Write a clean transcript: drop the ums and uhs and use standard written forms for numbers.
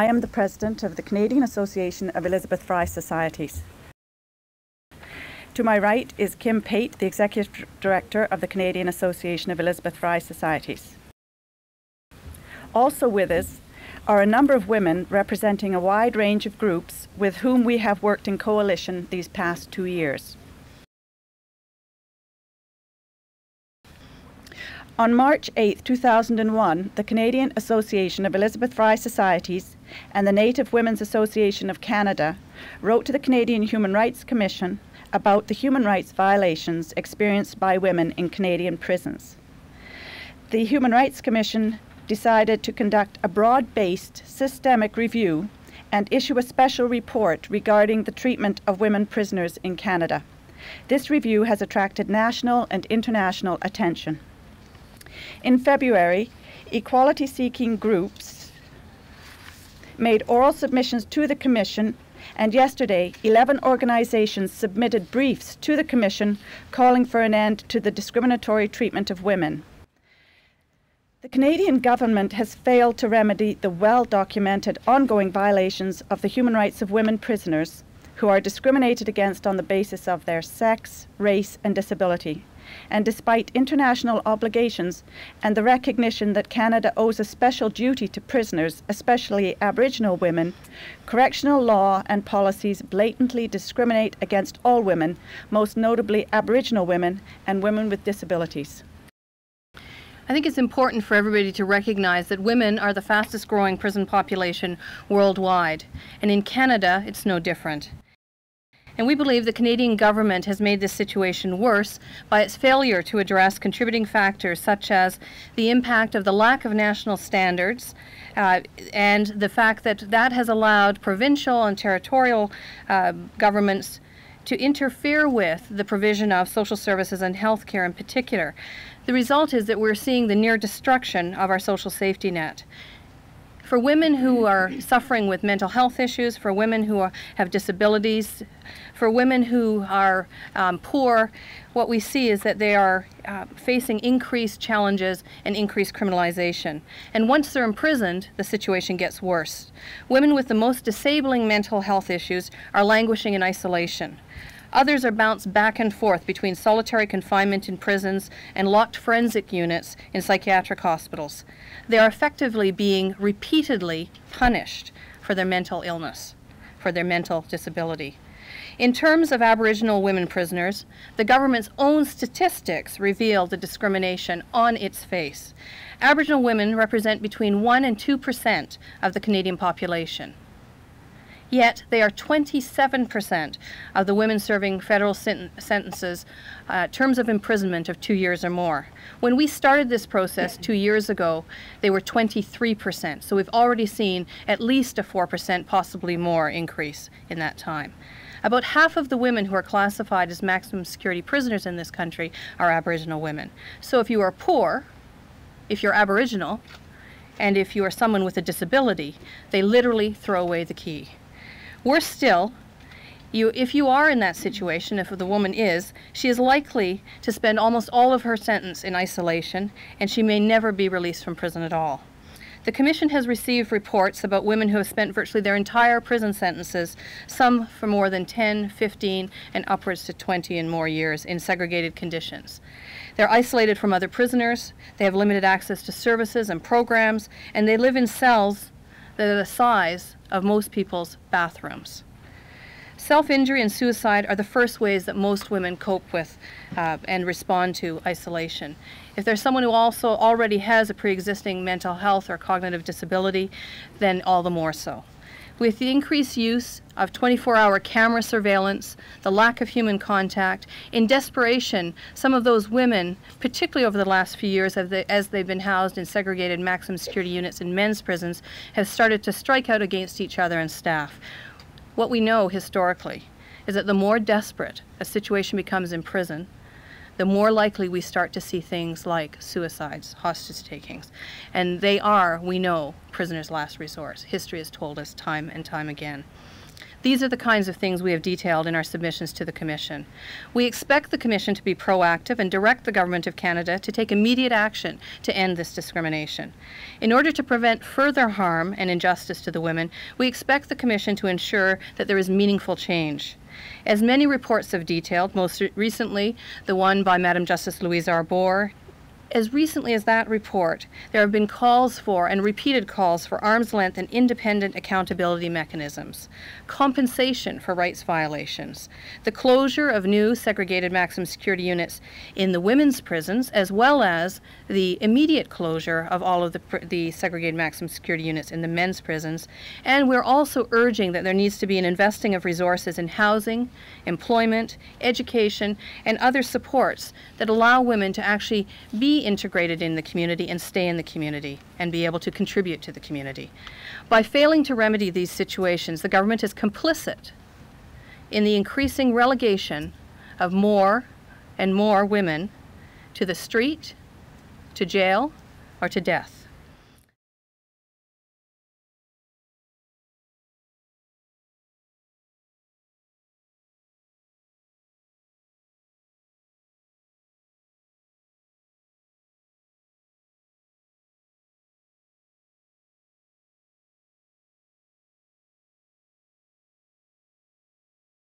I am the President of the Canadian Association of Elizabeth Fry Societies. To my right is Kim Pate, the Executive Director of the Canadian Association of Elizabeth Fry Societies. Also with us are a number of women representing a wide range of groups with whom we have worked in coalition these past 2 years. On March 8, 2001, the Canadian Association of Elizabeth Fry Societies and the Native Women's Association of Canada wrote to the Canadian Human Rights Commission about the human rights violations experienced by women in Canadian prisons. The Human Rights Commission decided to conduct a broad-based systemic review and issue a special report regarding the treatment of women prisoners in Canada. This review has attracted national and international attention. In February, equality-seeking groups made oral submissions to the Commission, and yesterday 11 organizations submitted briefs to the Commission calling for an end to the discriminatory treatment of women. The Canadian government has failed to remedy the well-documented ongoing violations of the human rights of women prisoners who are discriminated against on the basis of their sex, race, and disability. And despite international obligations and the recognition that Canada owes a special duty to prisoners, especially Aboriginal women, correctional law and policies blatantly discriminate against all women, most notably Aboriginal women and women with disabilities. I think it's important for everybody to recognize that women are the fastest growing prison population worldwide, and in Canada it's no different. And we believe the Canadian government has made this situation worse by its failure to address contributing factors such as the impact of the lack of national standards and the fact that that has allowed provincial and territorial governments to interfere with the provision of social services and health care in particular. The result is that we're seeing the near destruction of our social safety net. For women who are suffering with mental health issues, for women who have disabilities, for women who are poor, what we see is that they are facing increased challenges and increased criminalization. And once they're imprisoned, the situation gets worse. Women with the most disabling mental health issues are languishing in isolation. Others are bounced back and forth between solitary confinement in prisons and locked forensic units in psychiatric hospitals. They are effectively being repeatedly punished for their mental illness, for their mental disability. In terms of Aboriginal women prisoners, the government's own statistics reveal the discrimination on its face. Aboriginal women represent between 1% and 2% of the Canadian population. Yet they are 27% of the women serving federal sentences, terms of imprisonment of 2 years or more. When we started this process 2 years ago, they were 23%. So we've already seen at least a 4%, possibly more, increase in that time. About half of the women who are classified as maximum security prisoners in this country are Aboriginal women. So if you are poor, if you're Aboriginal, and if you are someone with a disability, they literally throw away the key. Worse still, if you are in that situation, if the woman is, she is likely to spend almost all of her sentence in isolation, and she may never be released from prison at all. The Commission has received reports about women who have spent virtually their entire prison sentences, some for more than 10, 15, and upwards to 20 and more years in segregated conditions. They're isolated from other prisoners, they have limited access to services and programs, and they live in cells that are the size of most people's bathrooms. Self-injury and suicide are the first ways that most women cope with and respond to isolation. If there's someone who also already has a pre-existing mental health or cognitive disability, then all the more so. With the increased use of 24-hour camera surveillance, the lack of human contact, in desperation, some of those women, particularly over the last few years as they've been housed in segregated maximum security units in men's prisons, have started to strike out against each other and staff. What we know historically is that the more desperate a situation becomes in prison, the more likely we start to see things like suicides, hostage takings. And they are, we know, prisoners' last resort. History has told us time and time again. These are the kinds of things we have detailed in our submissions to the Commission. We expect the Commission to be proactive and direct the Government of Canada to take immediate action to end this discrimination. In order to prevent further harm and injustice to the women, we expect the Commission to ensure that there is meaningful change. As many reports have detailed, most recently the one by Madam Justice Louise Arbour, as recently as that report, there have been calls for, and repeated calls for, arm's length and independent accountability mechanisms, compensation for rights violations, the closure of new segregated maximum security units in the women's prisons, as well as the immediate closure of all of the segregated maximum security units in the men's prisons. And we're also urging that there needs to be an investing of resources in housing, employment, education, and other supports that allow women to actually be integrated in the community and stay in the community and be able to contribute to the community. By failing to remedy these situations, the government is complicit in the increasing relegation of more and more women to the street, to jail, or to death.